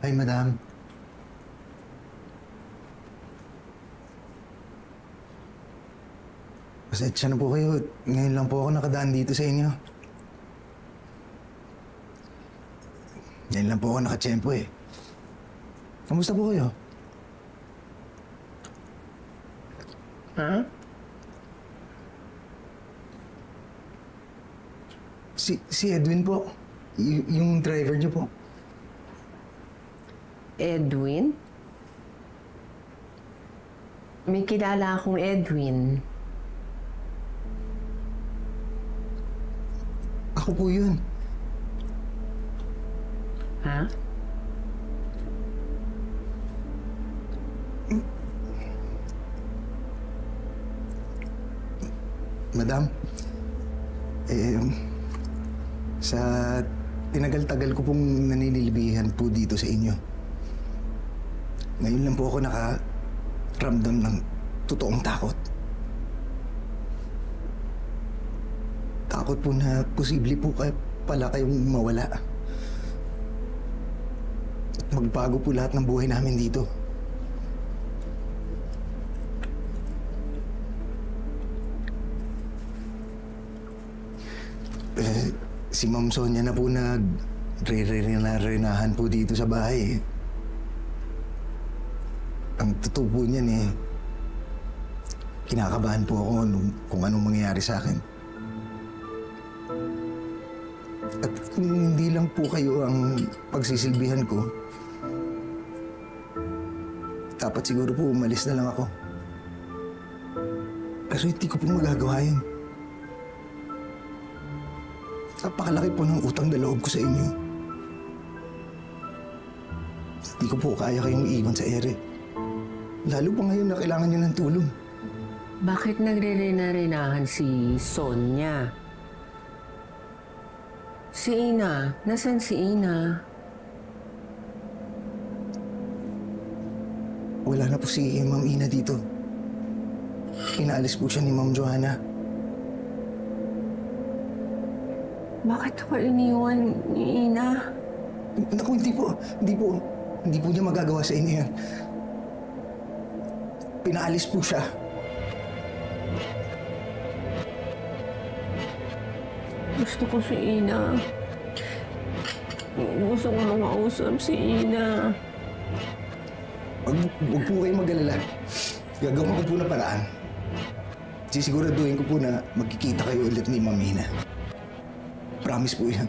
Ay, madam. Pasensya na po kayo. Ngayon lang po ako nakadaan dito sa inyo. Ngayon lang po ako nakatsyempo eh. Kamusta po kayo? Ha? Si Edwin po. Yung driver niyo po. Edwin? May kilala akong Edwin. Ako po yun. Ha? Madam, sa tinagal-tagal ko pong naninilbihan po dito sa inyo. Ngayon lang po ako nakaramdam ng totoong takot. Takot po na posible po pala kayong mawala. At magbago po lahat ng buhay namin dito. Si Ma'am Sonia na po nag-re-renahan po dito sa bahay. Ang totoo po niyan kinakabahan po ako kung anong mangyayari sa akin. At kung hindi lang po kayo ang pagsisilbihan ko, dapat siguro po umalis na lang ako. Pero hindi ko po magagawa yun. Napakalaki po ng utang na loob ko sa inyo. Hindi ko po kaya kayong iwan sa ere. Lalo pa ngayon na kailangan niyo ng tulong. Bakit nagre-rena-renahan si Sonia? Si Ina? Nasaan si Ina? Wala na po si Ma'am Ina dito. Pinaalis po siya ni Ma'am Johanna. Bakit ako iniwan ni Ina? Naku, hindi po. Hindi po niya magagawa sa inyo yan. Pinaalis po siya. Gusto ko si Ina. Gusto ko makausap si Ina. Huwag po kayong mag-alala. Gagawin ko po na paraan. Sisiguraduhin ko po na magkikita kayo ulit ni Ma'am Ina. Promise po yan.